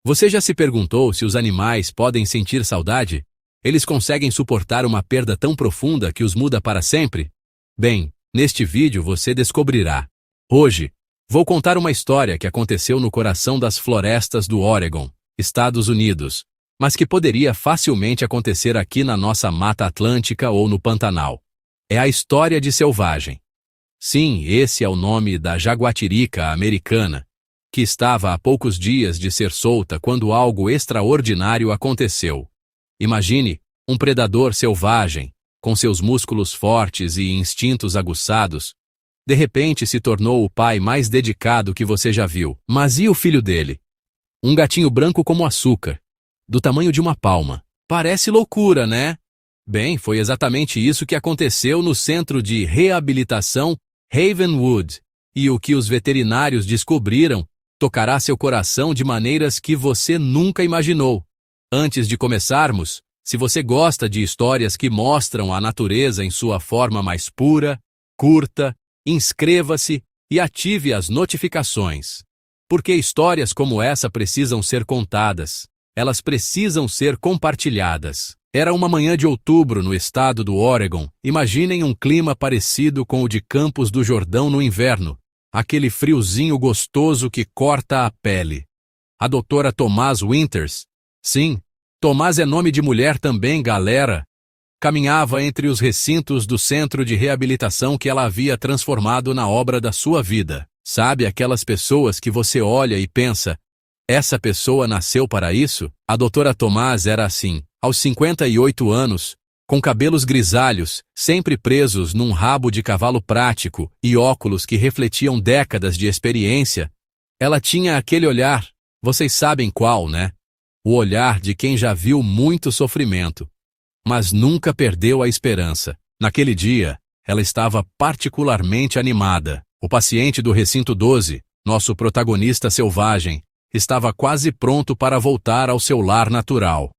Você já se perguntou se os animais podem sentir saudade? Eles conseguem suportar uma perda tão profunda que os muda para sempre? Bem, neste vídeo você descobrirá. Hoje, vou contar uma história que aconteceu no coração das florestas do Oregon, Estados Unidos, mas que poderia facilmente acontecer aqui na nossa Mata Atlântica ou no Pantanal. É a história de Selvagem. Sim, esse é o nome da jaguatirica americana, que estava há poucos dias de ser solta quando algo extraordinário aconteceu. Imagine um predador selvagem, com seus músculos fortes e instintos aguçados, de repente se tornou o pai mais dedicado que você já viu. Mas e o filho dele? Um gatinho branco como açúcar, do tamanho de uma palma. Parece loucura, né? Bem, foi exatamente isso que aconteceu no centro de reabilitação Havenwood, e o que os veterinários descobriram tocará seu coração de maneiras que você nunca imaginou. Antes de começarmos, se você gosta de histórias que mostram a natureza em sua forma mais pura, curta, inscreva-se e ative as notificações. Porque histórias como essa precisam ser contadas, elas precisam ser compartilhadas. Era uma manhã de outubro no estado do Oregon. Imaginem um clima parecido com o de Campos do Jordão no inverno. Aquele friozinho gostoso que corta a pele. A doutora Tomás Winters, sim, Tomás é nome de mulher também, galera, caminhava entre os recintos do centro de reabilitação que ela havia transformado na obra da sua vida. Sabe aquelas pessoas que você olha e pensa, essa pessoa nasceu para isso? A doutora Tomás era assim, aos 58 anos, com cabelos grisalhos, sempre presos num rabo de cavalo prático e óculos que refletiam décadas de experiência. Ela tinha aquele olhar, vocês sabem qual, né? O olhar de quem já viu muito sofrimento, mas nunca perdeu a esperança. Naquele dia, ela estava particularmente animada. O paciente do recinto 12, nosso protagonista selvagem, estava quase pronto para voltar ao seu lar natural.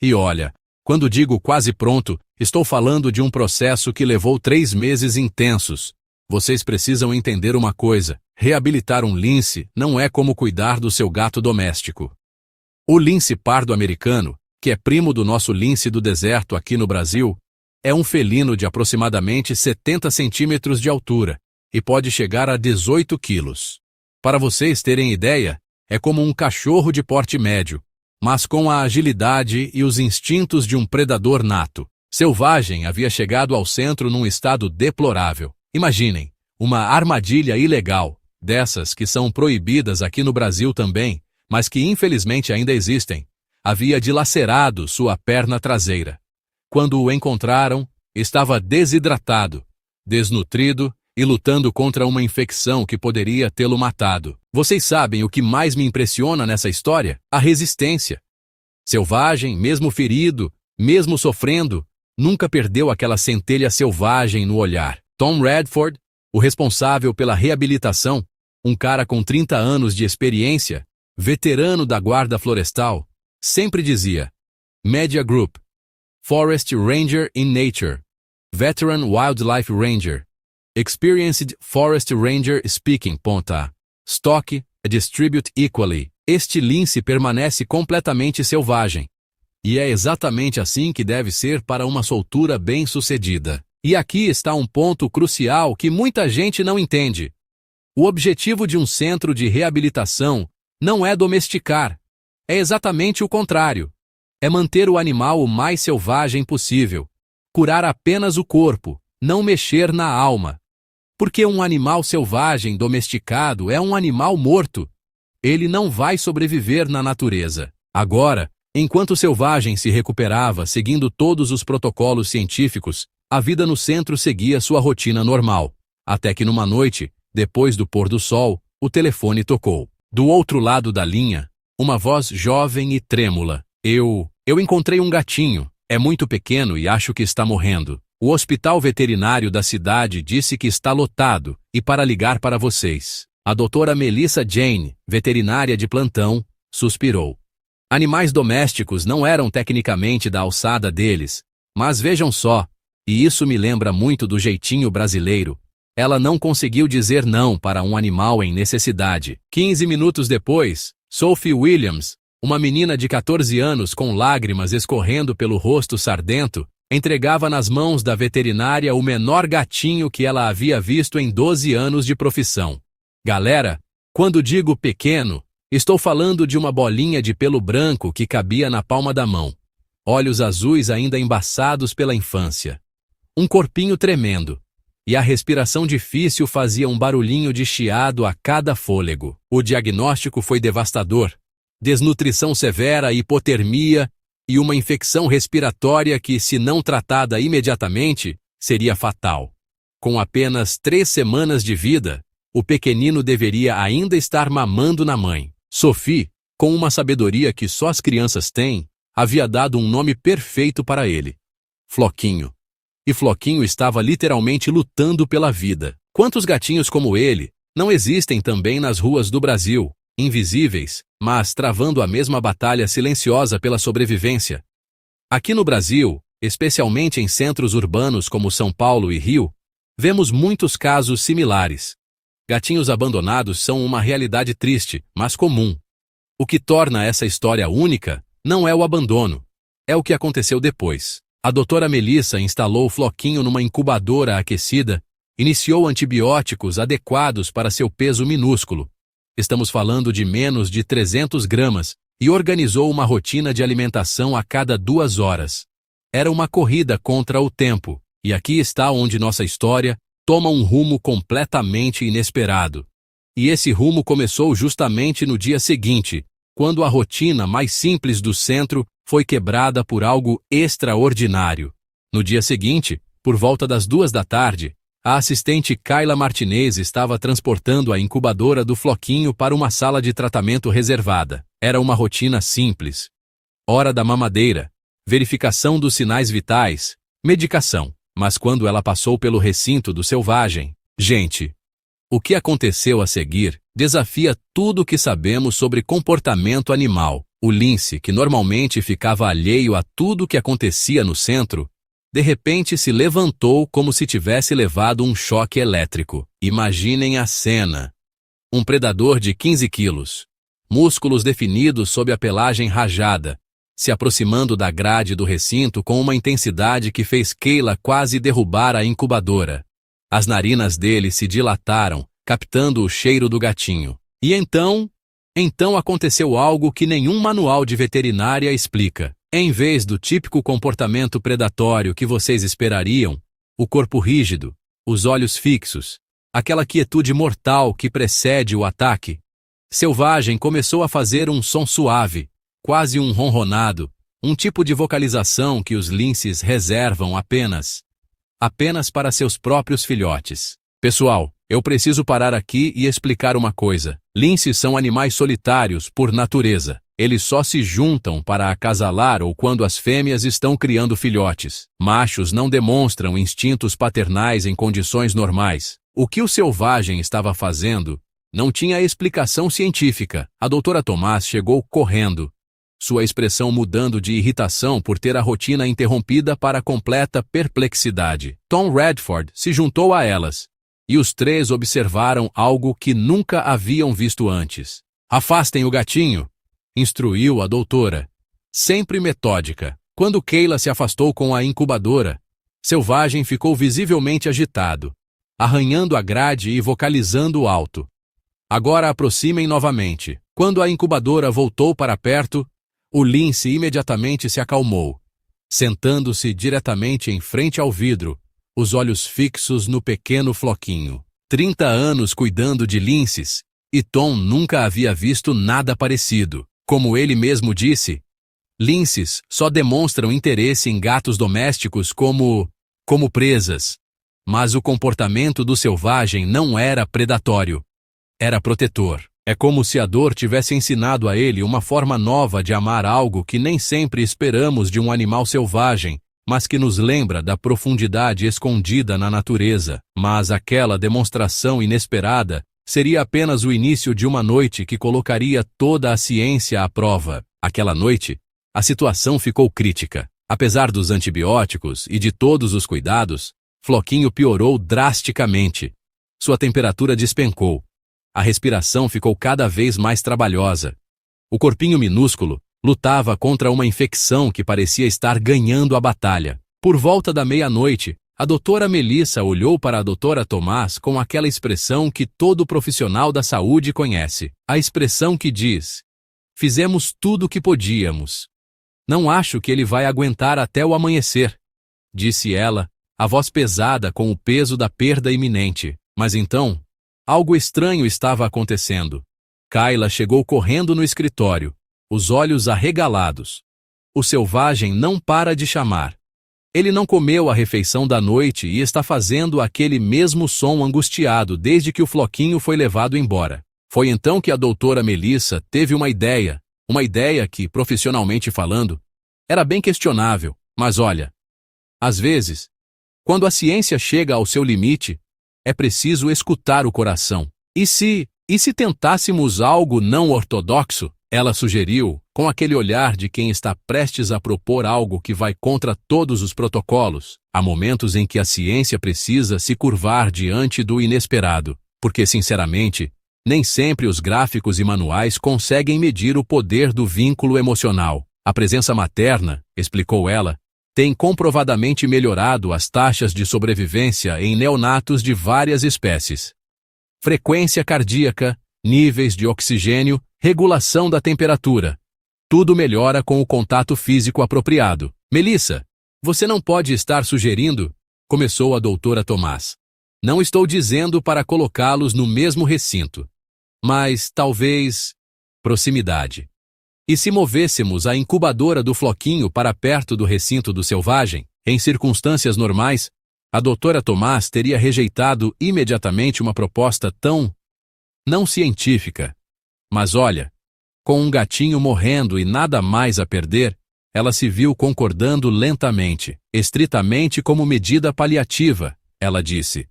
E olha, quando digo quase pronto, estou falando de um processo que levou 3 meses intensos. Vocês precisam entender uma coisa: reabilitar um lince não é como cuidar do seu gato doméstico. O lince pardo americano, que é primo do nosso lince do deserto aqui no Brasil, é um felino de aproximadamente 70 centímetros de altura e pode chegar a 18 quilos. Para vocês terem ideia, é como um cachorro de porte médio, mas com a agilidade e os instintos de um predador nato. Selvagem havia chegado ao centro num estado deplorável. Imaginem, uma armadilha ilegal, dessas que são proibidas aqui no Brasil também, mas que infelizmente ainda existem, havia dilacerado sua perna traseira. Quando o encontraram, estava desidratado, desnutrido e lutando contra uma infecção que poderia tê-lo matado. Vocês sabem o que mais me impressiona nessa história? A resistência. Selvagem, mesmo ferido, mesmo sofrendo, nunca perdeu aquela centelha selvagem no olhar. Tom Redford, o responsável pela reabilitação, um cara com 30 anos de experiência, veterano da guarda florestal, sempre dizia: Media Group, Forest Ranger in Nature, Veteran Wildlife Ranger, Experienced Forest Ranger Speaking. Stock, Distribute Equally. Este lince permanece completamente selvagem. E é exatamente assim que deve ser para uma soltura bem-sucedida. E aqui está um ponto crucial que muita gente não entende. O objetivo de um centro de reabilitação não é domesticar. É exatamente o contrário. É manter o animal o mais selvagem possível. Curar apenas o corpo, não mexer na alma. Porque um animal selvagem domesticado é um animal morto. Ele não vai sobreviver na natureza. Agora, enquanto o selvagem se recuperava seguindo todos os protocolos científicos, a vida no centro seguia sua rotina normal. Até que numa noite, depois do pôr do sol, o telefone tocou. Do outro lado da linha, uma voz jovem e trêmula. Eu encontrei um gatinho. É muito pequeno e acho que está morrendo. O hospital veterinário da cidade disse que está lotado e para ligar para vocês. A doutora Melissa Jane, veterinária de plantão, suspirou. Animais domésticos não eram tecnicamente da alçada deles, mas vejam só, e isso me lembra muito do jeitinho brasileiro, ela não conseguiu dizer não para um animal em necessidade. 15 minutos depois, Sophie Williams, Uma menina de 14 anos com lágrimas escorrendo pelo rosto sardento entregava nas mãos da veterinária o menor gatinho que ela havia visto em 12 anos de profissão. Galera, quando digo pequeno, estou falando de uma bolinha de pelo branco que cabia na palma da mão. Olhos azuis ainda embaçados pela infância. Um corpinho tremendo. E a respiração difícil fazia um barulhinho de chiado a cada fôlego. O diagnóstico foi devastador. Desnutrição severa, hipotermia e uma infecção respiratória que, se não tratada imediatamente, seria fatal. Com apenas 3 semanas de vida, o pequenino deveria ainda estar mamando na mãe. Sophie, com uma sabedoria que só as crianças têm, havia dado um nome perfeito para ele: Floquinho. E Floquinho estava literalmente lutando pela vida. Quantos gatinhos como ele não existem também nas ruas do Brasil, invisíveis, mas travando a mesma batalha silenciosa pela sobrevivência? Aqui no Brasil, especialmente em centros urbanos como São Paulo e Rio, vemos muitos casos similares. Gatinhos abandonados são uma realidade triste, mas comum. O que torna essa história única não é o abandono, é o que aconteceu depois. A doutora Melissa instalou Floquinho numa incubadora aquecida, iniciou antibióticos adequados para seu peso minúsculo. Estamos falando de menos de 300 gramas, e organizou uma rotina de alimentação a cada 2 horas. Era uma corrida contra o tempo, e aqui está onde nossa história toma um rumo completamente inesperado. E esse rumo começou justamente no dia seguinte, quando a rotina mais simples do centro foi quebrada por algo extraordinário. No dia seguinte, por volta das 2 da tarde, a assistente Kayla Martinez estava transportando a incubadora do Floquinho para uma sala de tratamento reservada. Era uma rotina simples. Hora da mamadeira, verificação dos sinais vitais, medicação. Mas quando ela passou pelo recinto do selvagem, gente, o que aconteceu a seguir desafia tudo o que sabemos sobre comportamento animal. O lince, que normalmente ficava alheio a tudo o que acontecia no centro, de repente se levantou como se tivesse levado um choque elétrico. Imaginem a cena. Um predador de 15 quilos, músculos definidos sob a pelagem rajada, se aproximando da grade do recinto com uma intensidade que fez Kayla quase derrubar a incubadora. As narinas dele se dilataram, captando o cheiro do gatinho. E então aconteceu algo que nenhum manual de veterinária explica. Em vez do típico comportamento predatório que vocês esperariam, o corpo rígido, os olhos fixos, aquela quietude mortal que precede o ataque, Selvagem começou a fazer um som suave, quase um ronronado, um tipo de vocalização que os linces reservam apenas para seus próprios filhotes. Pessoal, eu preciso parar aqui e explicar uma coisa. Linces são animais solitários por natureza. Eles só se juntam para acasalar ou quando as fêmeas estão criando filhotes. Machos não demonstram instintos paternais em condições normais. O que o selvagem estava fazendo não tinha explicação científica. A doutora Tomás chegou correndo, sua expressão mudando de irritação por ter a rotina interrompida para completa perplexidade. Tom Redford se juntou a elas, e os 3 observaram algo que nunca haviam visto antes. "Afastem o gatinho", instruiu a doutora, sempre metódica. Quando Kayla se afastou com a incubadora, Selvagem ficou visivelmente agitado, arranhando a grade e vocalizando alto. "Agora aproximem novamente." Quando a incubadora voltou para perto, o lince imediatamente se acalmou, sentando-se diretamente em frente ao vidro, os olhos fixos no pequeno Floquinho. 30 anos cuidando de linces, e Tom nunca havia visto nada parecido. Como ele mesmo disse, linces só demonstram interesse em gatos domésticos como presas. Mas o comportamento do selvagem não era predatório. Era protetor. É como se a dor tivesse ensinado a ele uma forma nova de amar algo que nem sempre esperamos de um animal selvagem, mas que nos lembra da profundidade escondida na natureza. Mas aquela demonstração inesperada seria apenas o início de uma noite que colocaria toda a ciência à prova. Aquela noite, a situação ficou crítica. Apesar dos antibióticos e de todos os cuidados, Floquinho piorou drasticamente. Sua temperatura despencou. A respiração ficou cada vez mais trabalhosa. O corpinho minúsculo lutava contra uma infecção que parecia estar ganhando a batalha. Por volta da meia-noite, a doutora Melissa olhou para a doutora Tomás com aquela expressão que todo profissional da saúde conhece. A expressão que diz: fizemos tudo o que podíamos. Não acho que ele vai aguentar até o amanhecer, disse ela, a voz pesada com o peso da perda iminente. Mas então, algo estranho estava acontecendo. Kayla chegou correndo no escritório, os olhos arregalados. O selvagem não para de chamar. Ele não comeu a refeição da noite e está fazendo aquele mesmo som angustiado desde que o floquinho foi levado embora. Foi então que a doutora Melissa teve uma ideia que, profissionalmente falando, era bem questionável, mas olha, às vezes, quando a ciência chega ao seu limite, é preciso escutar o coração. E se tentássemos algo não ortodoxo? Ela sugeriu, com aquele olhar de quem está prestes a propor algo que vai contra todos os protocolos. Há momentos em que a ciência precisa se curvar diante do inesperado, porque, sinceramente, nem sempre os gráficos e manuais conseguem medir o poder do vínculo emocional. A presença materna, explicou ela, tem comprovadamente melhorado as taxas de sobrevivência em neonatos de várias espécies. Frequência cardíaca, níveis de oxigênio, regulação da temperatura. Tudo melhora com o contato físico apropriado. Melissa, você não pode estar sugerindo, começou a doutora Tomás. Não estou dizendo para colocá-los no mesmo recinto, mas talvez proximidade. E se movêssemos a incubadora do floquinho para perto do recinto do selvagem, em circunstâncias normais, a doutora Tomás teria rejeitado imediatamente uma proposta tão não científica. Mas olha, com um gatinho morrendo e nada mais a perder, ela se viu concordando lentamente, estritamente como medida paliativa, ela disse.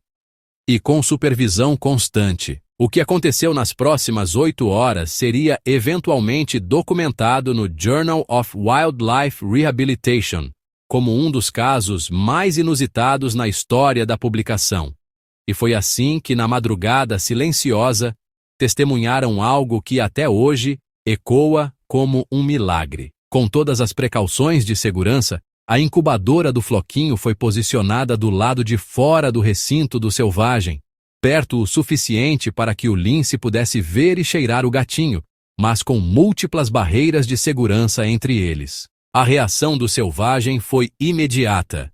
E com supervisão constante. O que aconteceu nas próximas 8 horas seria eventualmente documentado no Journal of Wildlife Rehabilitation, como um dos casos mais inusitados na história da publicação. E foi assim que, na madrugada silenciosa, testemunharam algo que até hoje ecoa como um milagre. Com todas as precauções de segurança, a incubadora do floquinho foi posicionada do lado de fora do recinto do selvagem, perto o suficiente para que o lince pudesse ver e cheirar o gatinho, mas com múltiplas barreiras de segurança entre eles. A reação do selvagem foi imediata.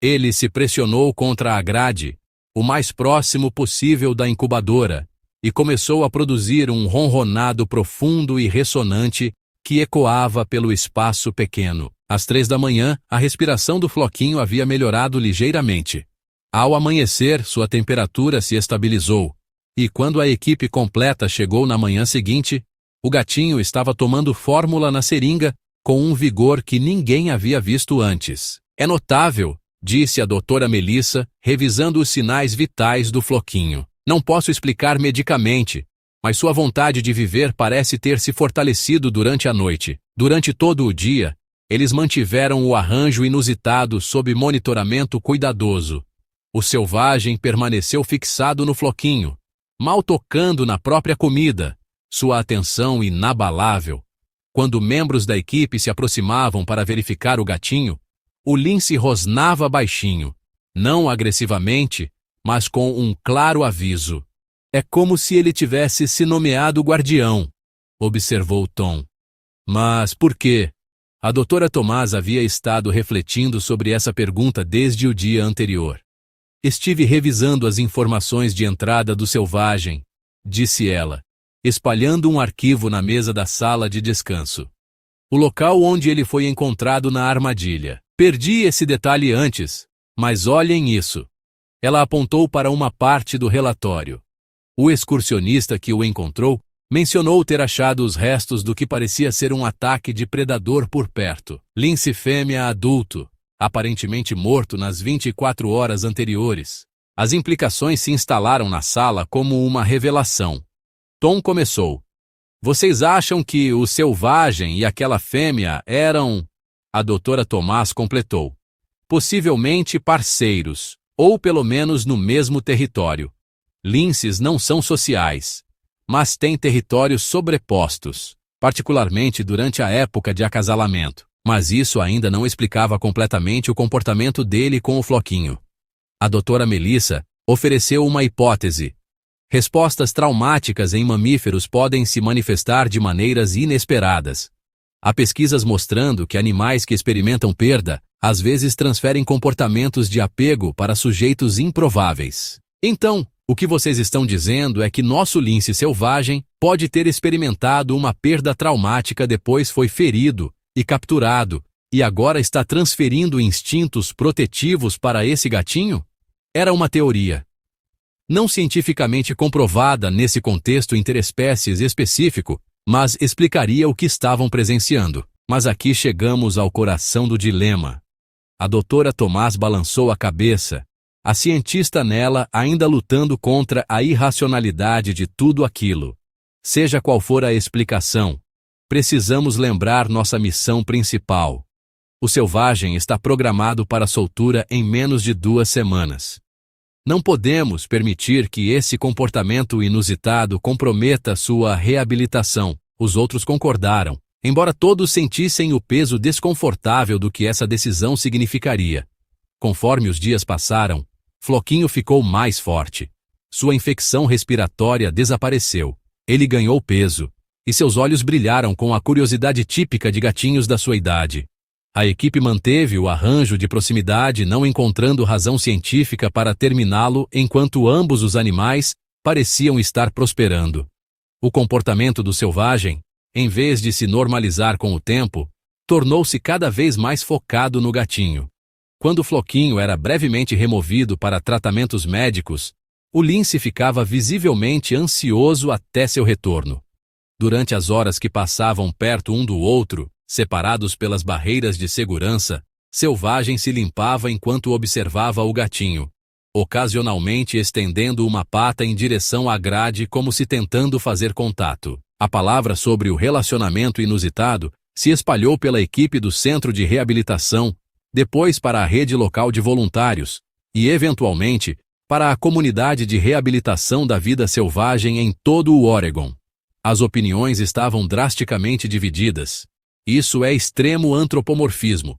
Ele se pressionou contra a grade, o mais próximo possível da incubadora, e começou a produzir um ronronado profundo e ressonante que ecoava pelo espaço pequeno. Às 3 da manhã, a respiração do floquinho havia melhorado ligeiramente. Ao amanhecer, sua temperatura se estabilizou, e quando a equipe completa chegou na manhã seguinte, o gatinho estava tomando fórmula na seringa com um vigor que ninguém havia visto antes. É notável, disse a doutora Melissa, revisando os sinais vitais do floquinho. Não posso explicar medicamente, mas sua vontade de viver parece ter se fortalecido durante a noite. Durante todo o dia, eles mantiveram o arranjo inusitado sob monitoramento cuidadoso. O selvagem permaneceu fixado no floquinho, mal tocando na própria comida, sua atenção inabalável. Quando membros da equipe se aproximavam para verificar o gatinho, o lince rosnava baixinho, não agressivamente, mas com um claro aviso. É como se ele tivesse se nomeado guardião, observou Tom. Mas por quê? A doutora Tomás havia estado refletindo sobre essa pergunta desde o dia anterior. Estive revisando as informações de entrada do selvagem, disse ela, espalhando um arquivo na mesa da sala de descanso. O local onde ele foi encontrado na armadilha. Perdi esse detalhe antes, mas olhem isso. Ela apontou para uma parte do relatório. O excursionista que o encontrou mencionou ter achado os restos do que parecia ser um ataque de predador por perto. Lince fêmea adulto, aparentemente morto nas 24 horas anteriores. As implicações se instalaram na sala como uma revelação. Tom começou. Vocês acham que o selvagem e aquela fêmea eram... A doutora Tomás completou. Possivelmente parceiros, ou pelo menos no mesmo território. Linces não são sociais, mas têm territórios sobrepostos. particularmente durante a época de acasalamento. Mas isso ainda não explicava completamente o comportamento dele com o floquinho. A doutora Melissa ofereceu uma hipótese. Respostas traumáticas em mamíferos podem se manifestar de maneiras inesperadas. Há pesquisas mostrando que animais que experimentam perda, às vezes transferem comportamentos de apego para sujeitos improváveis. Então, o que vocês estão dizendo é que nosso lince selvagem pode ter experimentado uma perda traumática, depois foi ferido e capturado, e agora está transferindo instintos protetivos para esse gatinho? Era uma teoria não cientificamente comprovada nesse contexto interespécies específico, mas explicaria o que estavam presenciando. Mas aqui chegamos ao coração do dilema. A doutora Tomás balançou a cabeça, a cientista nela ainda lutando contra a irracionalidade de tudo aquilo. Seja qual for a explicação, precisamos lembrar nossa missão principal. O selvagem está programado para soltura em menos de 2 semanas. Não podemos permitir que esse comportamento inusitado comprometa sua reabilitação. Os outros concordaram, embora todos sentissem o peso desconfortável do que essa decisão significaria. Conforme os dias passaram, Floquinho ficou mais forte. Sua infecção respiratória desapareceu. Ele ganhou peso, e seus olhos brilharam com a curiosidade típica de gatinhos da sua idade. A equipe manteve o arranjo de proximidade, não encontrando razão científica para terminá-lo, enquanto ambos os animais pareciam estar prosperando. O comportamento do selvagem, em vez de se normalizar com o tempo, tornou-se cada vez mais focado no gatinho. Quando Floquinho era brevemente removido para tratamentos médicos, o lince ficava visivelmente ansioso até seu retorno. Durante as horas que passavam perto um do outro, separados pelas barreiras de segurança, Selvagem se limpava enquanto observava o gatinho, ocasionalmente estendendo uma pata em direção à grade como se tentando fazer contato. A palavra sobre o relacionamento inusitado se espalhou pela equipe do centro de reabilitação, depois para a rede local de voluntários, e eventualmente para a comunidade de reabilitação da vida selvagem em todo o Oregon. As opiniões estavam drasticamente divididas. Isso é extremo antropomorfismo.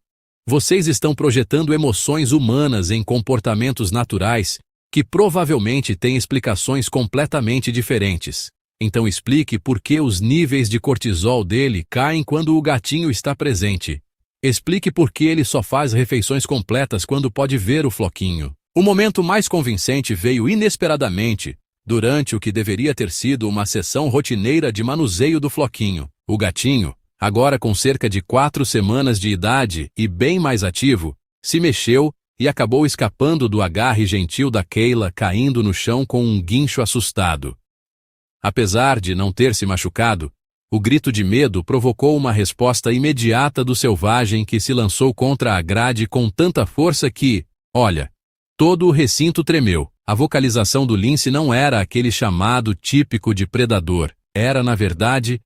Vocês estão projetando emoções humanas em comportamentos naturais que provavelmente têm explicações completamente diferentes. Então explique por que os níveis de cortisol dele caem quando o gatinho está presente. Explique por que ele só faz refeições completas quando pode ver o Floquinho. O momento mais convincente veio inesperadamente, durante o que deveria ter sido uma sessão rotineira de manuseio do Floquinho. O gatinho, agora com cerca de 4 semanas de idade e bem mais ativo, se mexeu e acabou escapando do agarre gentil da Kayla, caindo no chão com um guincho assustado. Apesar de não ter se machucado, o grito de medo provocou uma resposta imediata do selvagem, que se lançou contra a grade com tanta força que, olha, todo o recinto tremeu. A vocalização do lince não era aquele chamado típico de predador, era, na verdade,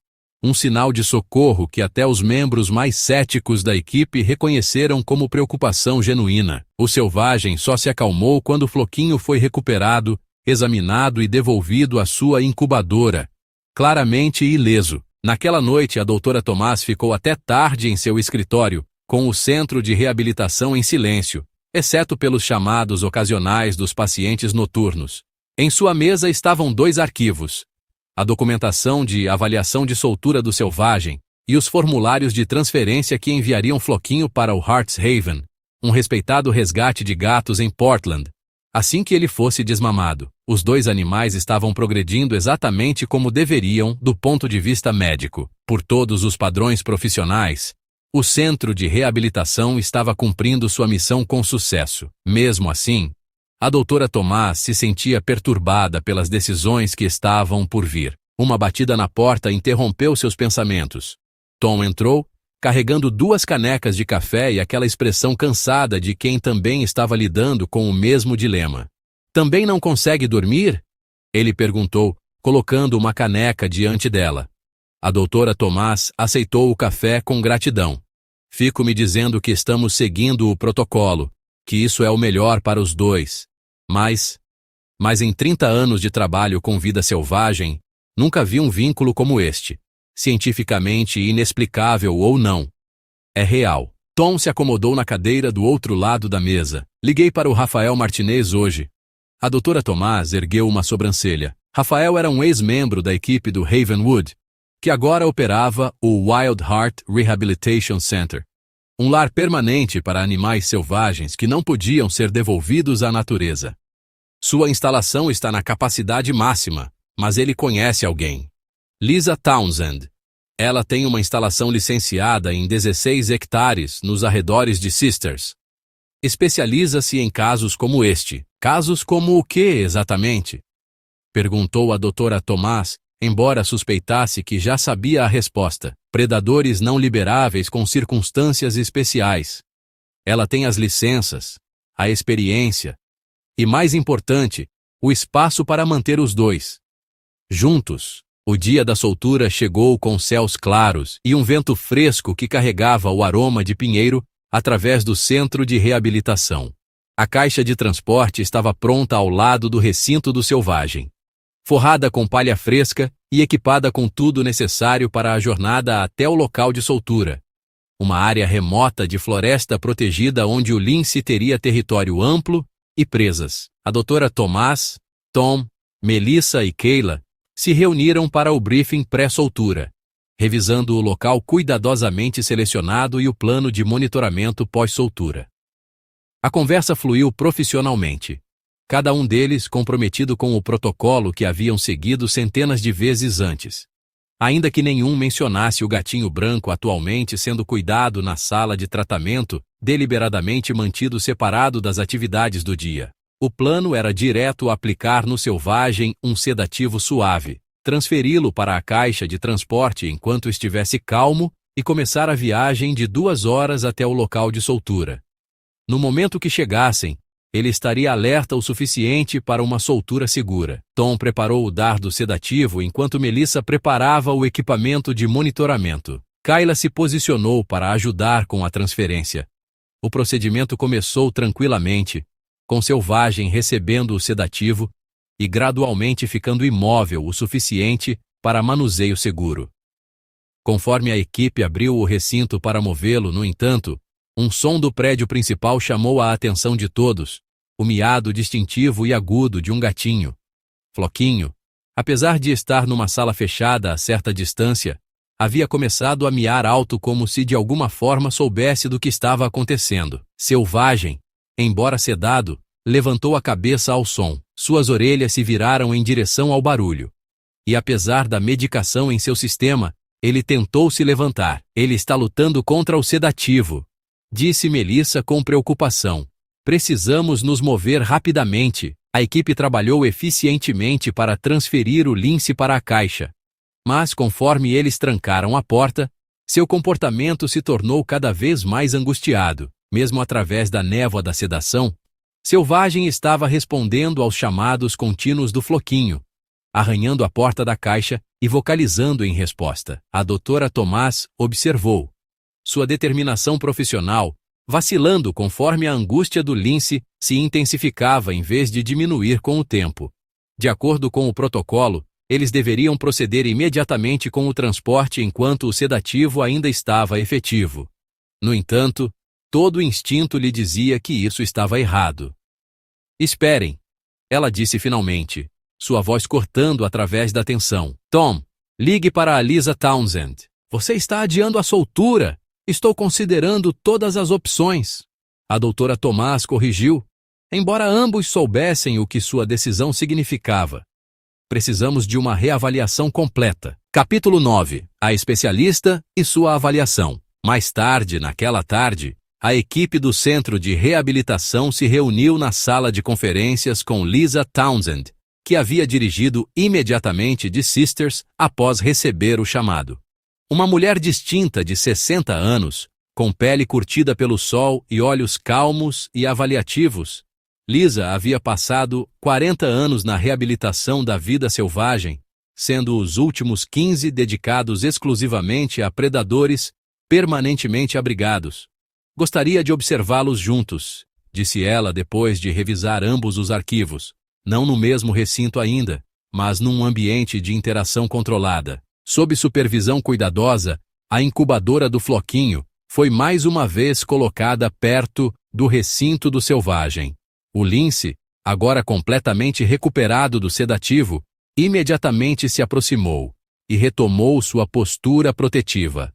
um sinal de socorro que até os membros mais céticos da equipe reconheceram como preocupação genuína. O selvagem só se acalmou quando Floquinho foi recuperado, examinado e devolvido à sua incubadora, claramente ileso. Naquela noite, a doutora Tomás ficou até tarde em seu escritório, com o centro de reabilitação em silêncio, exceto pelos chamados ocasionais dos pacientes noturnos. Em sua mesa estavam 2 arquivos: a documentação de avaliação de soltura do selvagem e os formulários de transferência que enviariam Floquinho para o Heart's Haven, um respeitado resgate de gatos em Portland, assim que ele fosse desmamado. Os 2 animais estavam progredindo exatamente como deveriam do ponto de vista médico. Por todos os padrões profissionais, o centro de reabilitação estava cumprindo sua missão com sucesso. Mesmo assim, a doutora Tomás se sentia perturbada pelas decisões que estavam por vir. Uma batida na porta interrompeu seus pensamentos. Tom entrou, carregando 2 canecas de café e aquela expressão cansada de quem também estava lidando com o mesmo dilema. Também não consegue dormir? Ele perguntou, colocando uma caneca diante dela. A doutora Tomás aceitou o café com gratidão. Fico me dizendo que estamos seguindo o protocolo, que isso é o melhor para os 2. Mas em 30 anos de trabalho com vida selvagem, nunca vi um vínculo como este. cientificamente inexplicável ou não. É real. Tom se acomodou na cadeira do outro lado da mesa. Liguei para o Rafael Martinez hoje. A doutora Tomás ergueu uma sobrancelha. Rafael era um ex-membro da equipe do Havenwood, que agora operava o Wild Heart Rehabilitation Center, um lar permanente para animais selvagens que não podiam ser devolvidos à natureza. Sua instalação está na capacidade máxima, mas ele conhece alguém. Lisa Townsend. Ela tem uma instalação licenciada em 16 hectares nos arredores de Sisters. Especializa-se em casos como este. Casos como o que, exatamente? Perguntou a doutora Tomás, embora suspeitasse que já sabia a resposta. Predadores não liberáveis com circunstâncias especiais. Ela tem as licenças, a experiência e, mais importante, o espaço para manter os dois juntos. O dia da soltura chegou com céus claros e um vento fresco que carregava o aroma de pinheiro através do centro de reabilitação. A caixa de transporte estava pronta ao lado do recinto do selvagem, forrada com palha fresca e equipada com tudo necessário para a jornada até o local de soltura. Uma área remota de floresta protegida onde o lince teria território amplo e presas. A doutora Tomás, Tom, Melissa e Kayla se reuniram para o briefing pré-soltura, revisando o local cuidadosamente selecionado e o plano de monitoramento pós-soltura. A conversa fluiu profissionalmente, cada um deles comprometido com o protocolo que haviam seguido centenas de vezes antes. Ainda que nenhum mencionasse o gatinho branco atualmente sendo cuidado na sala de tratamento, deliberadamente mantido separado das atividades do dia. O plano era direto aplicar no selvagem um sedativo suave, transferi-lo para a caixa de transporte enquanto estivesse calmo e começar a viagem de 2 horas até o local de soltura. No momento que chegassem, ele estaria alerta o suficiente para uma soltura segura. Tom preparou o dardo sedativo enquanto Melissa preparava o equipamento de monitoramento. Kayla se posicionou para ajudar com a transferência. O procedimento começou tranquilamente, com selvagem recebendo o sedativo e gradualmente ficando imóvel o suficiente para manuseio seguro. Conforme a equipe abriu o recinto para movê-lo, no entanto, um som do prédio principal chamou a atenção de todos, o miado distintivo e agudo de um gatinho. Floquinho, apesar de estar numa sala fechada a certa distância, havia começado a miar alto como se de alguma forma soubesse do que estava acontecendo. Selvagem, embora sedado, levantou a cabeça ao som. Suas orelhas se viraram em direção ao barulho. E apesar da medicação em seu sistema, ele tentou se levantar. Ele está lutando contra o sedativo, disse Melissa com preocupação. Precisamos nos mover rapidamente. A equipe trabalhou eficientemente para transferir o lince para a caixa. Mas conforme eles trancaram a porta, seu comportamento se tornou cada vez mais angustiado. Mesmo através da névoa da sedação, Selvagem estava respondendo aos chamados contínuos do Floquinho, arranhando a porta da caixa e vocalizando em resposta. A doutora Tomás observou sua determinação profissional, vacilando conforme a angústia do lince se intensificava em vez de diminuir com o tempo. De acordo com o protocolo, eles deveriam proceder imediatamente com o transporte enquanto o sedativo ainda estava efetivo. No entanto, todo o instinto lhe dizia que isso estava errado. Esperem, ela disse finalmente, sua voz cortando através da tensão. Tom, ligue para a Lisa Townsend. Você está adiando a soltura. Estou considerando todas as opções. A doutora Tomás corrigiu, embora ambos soubessem o que sua decisão significava. Precisamos de uma reavaliação completa. Capítulo 9. A especialista e sua avaliação. Mais tarde, naquela tarde, a equipe do Centro de Reabilitação se reuniu na sala de conferências com Lisa Townsend, que havia dirigido imediatamente de Sisters após receber o chamado. Uma mulher distinta de 60 anos, com pele curtida pelo sol e olhos calmos e avaliativos. Lisa havia passado 40 anos na reabilitação da vida selvagem, sendo os últimos 15 dedicados exclusivamente a predadores permanentemente abrigados. Gostaria de observá-los juntos, disse ela depois de revisar ambos os arquivos, não no mesmo recinto ainda, mas num ambiente de interação controlada. Sob supervisão cuidadosa, a incubadora do floquinho foi mais uma vez colocada perto do recinto do selvagem. O lince, agora completamente recuperado do sedativo, imediatamente se aproximou e retomou sua postura protetiva.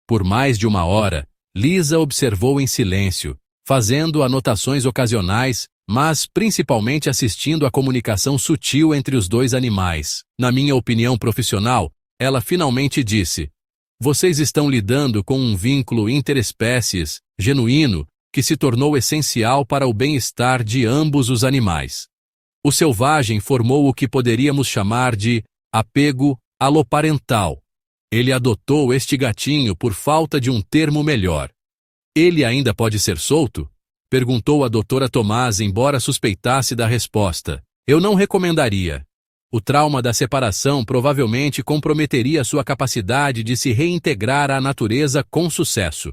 Por mais de uma hora, Lisa observou em silêncio, fazendo anotações ocasionais, mas principalmente assistindo à comunicação sutil entre os dois animais. Na minha opinião profissional, ela finalmente disse: "Vocês estão lidando com um vínculo interespécies, genuíno, que se tornou essencial para o bem-estar de ambos os animais." O selvagem formou o que poderíamos chamar de apego aloparental. Ele adotou este gatinho por falta de um termo melhor. "Ele ainda pode ser solto?" perguntou a doutora Tomás, embora suspeitasse da resposta. "Eu não recomendaria. O trauma da separação provavelmente comprometeria sua capacidade de se reintegrar à natureza com sucesso.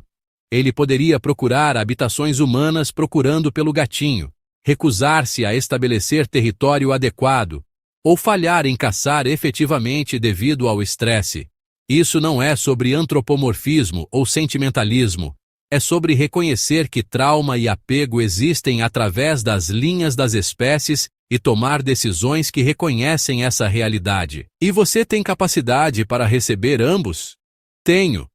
Ele poderia procurar habitações humanas procurando pelo gatinho, recusar-se a estabelecer território adequado, ou falhar em caçar efetivamente devido ao estresse. Isso não é sobre antropomorfismo ou sentimentalismo. É sobre reconhecer que trauma e apego existem através das linhas das espécies e tomar decisões que reconhecem essa realidade." "E você tem capacidade para receber ambos?" "Tenho",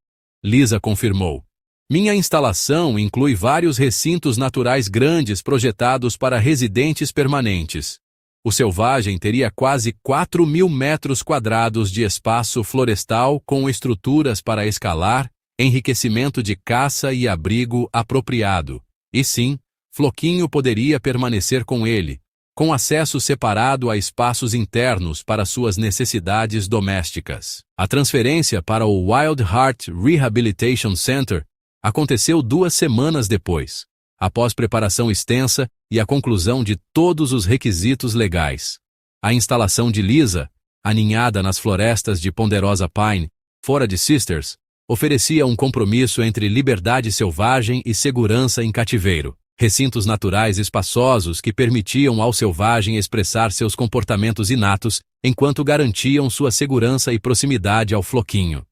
Lisa confirmou. "Minha instalação inclui vários recintos naturais grandes projetados para residentes permanentes. O selvagem teria quase 4.000 metros quadrados de espaço florestal com estruturas para escalar, enriquecimento de caça e abrigo apropriado. E sim, Floquinho poderia permanecer com ele, com acesso separado a espaços internos para suas necessidades domésticas." A transferência para o Wild Heart Rehabilitation Center aconteceu 2 semanas depois, após preparação extensa e a conclusão de todos os requisitos legais. A instalação de Lisa, aninhada nas florestas de Ponderosa Pine, fora de Sisters, oferecia um compromisso entre liberdade selvagem e segurança em cativeiro. Recintos naturais espaçosos que permitiam ao selvagem expressar seus comportamentos inatos, enquanto garantiam sua segurança e proximidade ao floquinho.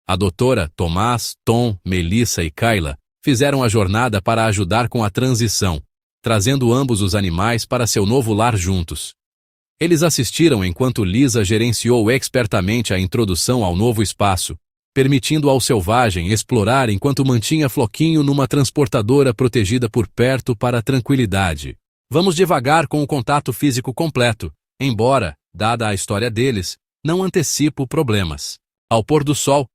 A doutora Tomás, Tom, Melissa e Kyla fizeram a jornada para ajudar com a transição, trazendo ambos os animais para seu novo lar juntos. Eles assistiram enquanto Lisa gerenciou expertamente a introdução ao novo espaço, permitindo ao selvagem explorar enquanto mantinha Floquinho numa transportadora protegida por perto para a tranquilidade. "Vamos devagar com o contato físico completo, embora, dada a história deles, não antecipo problemas." Ao pôr do sol,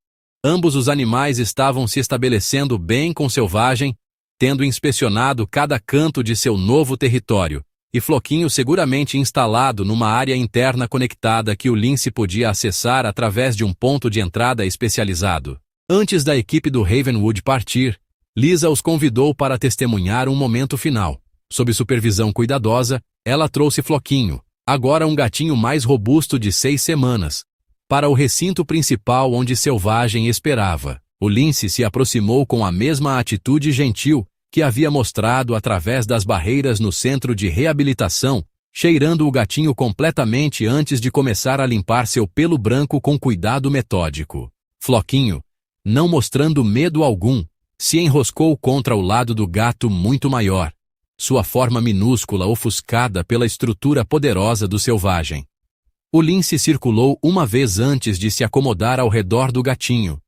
ambos os animais estavam se estabelecendo bem com o selvagem, tendo inspecionado cada canto de seu novo território, e Floquinho seguramente instalado numa área interna conectada que o lince podia acessar através de um ponto de entrada especializado. Antes da equipe do Ravenwood partir, Lisa os convidou para testemunhar um momento final. Sob supervisão cuidadosa, ela trouxe Floquinho, agora um gatinho mais robusto de 6 semanas, para o recinto principal onde selvagem esperava. O lince se aproximou com a mesma atitude gentil que havia mostrado através das barreiras no centro de reabilitação, cheirando o gatinho completamente antes de começar a limpar seu pelo branco com cuidado metódico. Floquinho, não mostrando medo algum, se enroscou contra o lado do gato muito maior, sua forma minúscula ofuscada pela estrutura poderosa do selvagem. O lince circulou uma vez antes de se acomodar ao redor do gatinho,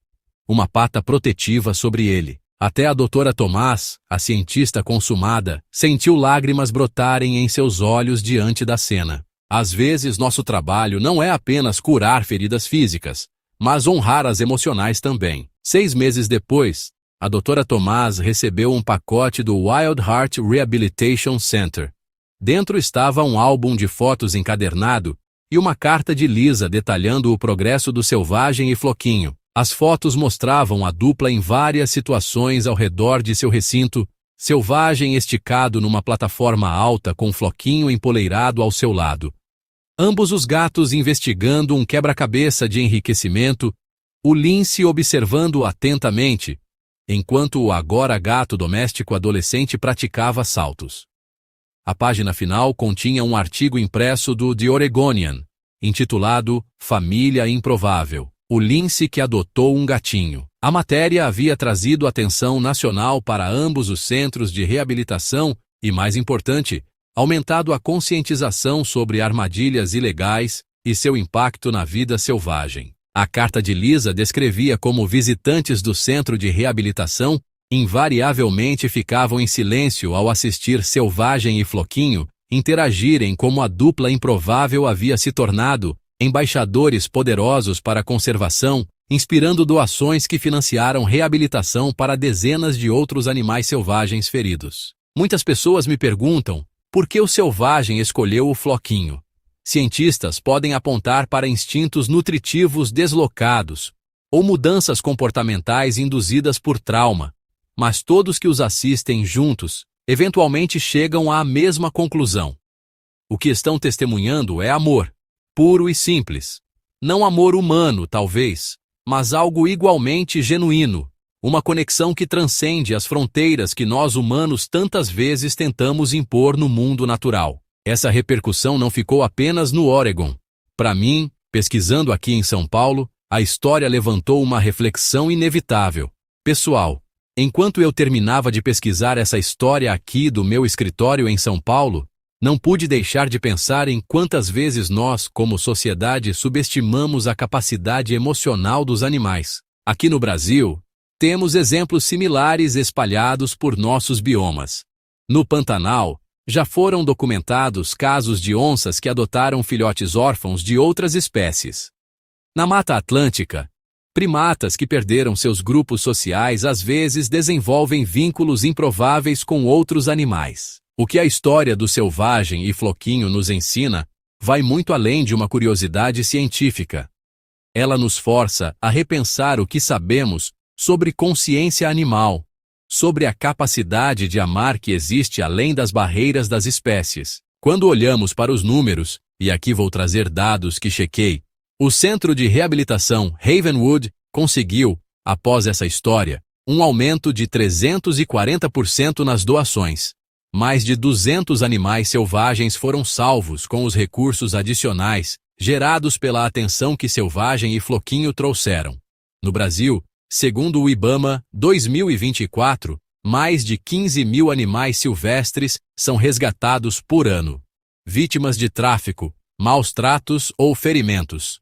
uma pata protetiva sobre ele. Até a doutora Tomás, a cientista consumada, sentiu lágrimas brotarem em seus olhos diante da cena. Às vezes nosso trabalho não é apenas curar feridas físicas, mas honrar as emocionais também. 6 meses depois, a doutora Tomás recebeu um pacote do Wild Heart Rehabilitation Center. Dentro estava um álbum de fotos encadernado e uma carta de Lisa detalhando o progresso do selvagem e Floquinho. As fotos mostravam a dupla em várias situações ao redor de seu recinto, selvagem esticado numa plataforma alta com Floquinho empoleirado ao seu lado. Ambos os gatos investigando um quebra-cabeça de enriquecimento, o lince observando atentamente, enquanto o agora gato doméstico adolescente praticava saltos. A página final continha um artigo impresso do The Oregonian, intitulado Família Improvável. O lince que adotou um gatinho. A matéria havia trazido atenção nacional para ambos os centros de reabilitação e, mais importante, aumentado a conscientização sobre armadilhas ilegais e seu impacto na vida selvagem. A carta de Lisa descrevia como visitantes do centro de reabilitação invariavelmente ficavam em silêncio ao assistir Selvagem e Floquinho interagirem como a dupla improvável havia se tornado, embaixadores poderosos para a conservação, inspirando doações que financiaram reabilitação para dezenas de outros animais selvagens feridos. Muitas pessoas me perguntam por que o Selvagem escolheu o Floquinho. Cientistas podem apontar para instintos nutritivos deslocados ou mudanças comportamentais induzidas por trauma, mas todos que os assistem juntos eventualmente chegam à mesma conclusão. O que estão testemunhando é amor, puro e simples. Não amor humano, talvez, mas algo igualmente genuíno, uma conexão que transcende as fronteiras que nós humanos tantas vezes tentamos impor no mundo natural. Essa repercussão não ficou apenas no Oregon. Para mim, pesquisando aqui em São Paulo, a história levantou uma reflexão inevitável. Pessoal, enquanto eu terminava de pesquisar essa história aqui do meu escritório em São Paulo, não pude deixar de pensar em quantas vezes nós, como sociedade, subestimamos a capacidade emocional dos animais. Aqui no Brasil, temos exemplos similares espalhados por nossos biomas. No Pantanal, já foram documentados casos de onças que adotaram filhotes órfãos de outras espécies. Na Mata Atlântica, primatas que perderam seus grupos sociais às vezes desenvolvem vínculos improváveis com outros animais. O que a história do Selvagem e Floquinho nos ensina vai muito além de uma curiosidade científica. Ela nos força a repensar o que sabemos sobre consciência animal, sobre a capacidade de amar que existe além das barreiras das espécies. Quando olhamos para os números, e aqui vou trazer dados que chequei, o Centro de Reabilitação Ravenwood conseguiu, após essa história, um aumento de 340% nas doações. Mais de 200 animais selvagens foram salvos com os recursos adicionais gerados pela atenção que Selvagem e Floquinho trouxeram. No Brasil, segundo o IBAMA, 2024, mais de 15 mil animais silvestres são resgatados por ano, vítimas de tráfico, maus tratos ou ferimentos.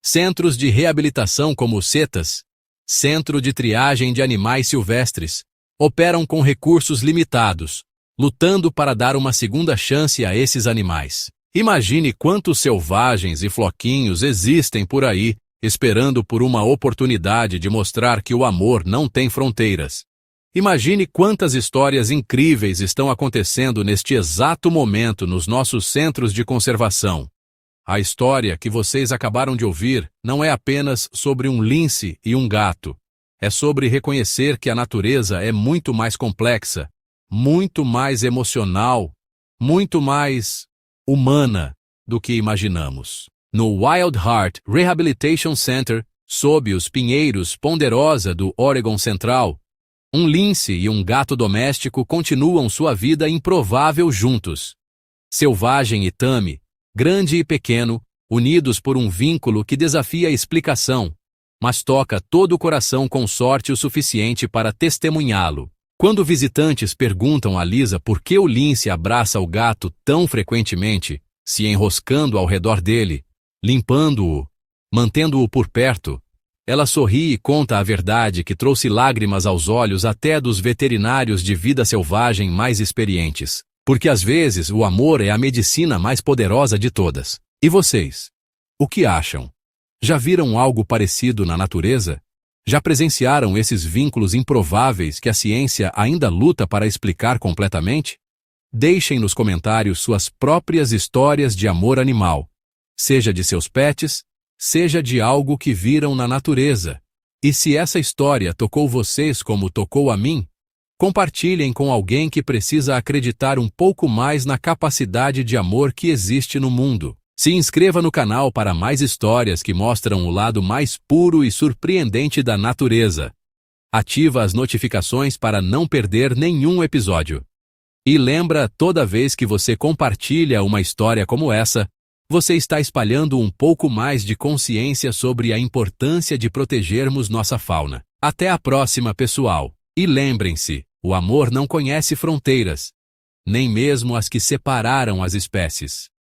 Centros de reabilitação como o CETAS, Centro de Triagem de Animais Silvestres, operam com recursos limitados, lutando para dar uma segunda chance a esses animais. Imagine quantos selvagens e floquinhos existem por aí, esperando por uma oportunidade de mostrar que o amor não tem fronteiras. Imagine quantas histórias incríveis estão acontecendo neste exato momento nos nossos centros de conservação. A história que vocês acabaram de ouvir não é apenas sobre um lince e um gato. É sobre reconhecer que a natureza é muito mais complexa, muito mais emocional, muito mais humana do que imaginamos. No Wild Heart Rehabilitation Center, sob os pinheiros Ponderosa do Oregon Central, um lince e um gato doméstico continuam sua vida improvável juntos. Selvagem e Tammy, grande e pequeno, unidos por um vínculo que desafia a explicação, mas toca todo o coração com sorte o suficiente para testemunhá-lo. Quando visitantes perguntam a Lisa por que o lince abraça o gato tão frequentemente, se enroscando ao redor dele, limpando-o, mantendo-o por perto, ela sorri e conta a verdade que trouxe lágrimas aos olhos até dos veterinários de vida selvagem mais experientes. Porque às vezes o amor é a medicina mais poderosa de todas. E vocês? O que acham? Já viram algo parecido na natureza? Já presenciaram esses vínculos improváveis que a ciência ainda luta para explicar completamente? Deixem nos comentários suas próprias histórias de amor animal, seja de seus pets, seja de algo que viram na natureza. E se essa história tocou vocês como tocou a mim, compartilhem com alguém que precisa acreditar um pouco mais na capacidade de amor que existe no mundo. Se inscreva no canal para mais histórias que mostram o lado mais puro e surpreendente da natureza. Ativa as notificações para não perder nenhum episódio. E lembra, toda vez que você compartilha uma história como essa, você está espalhando um pouco mais de consciência sobre a importância de protegermos nossa fauna. Até a próxima, pessoal. E lembrem-se, o amor não conhece fronteiras, nem mesmo as que separaram as espécies.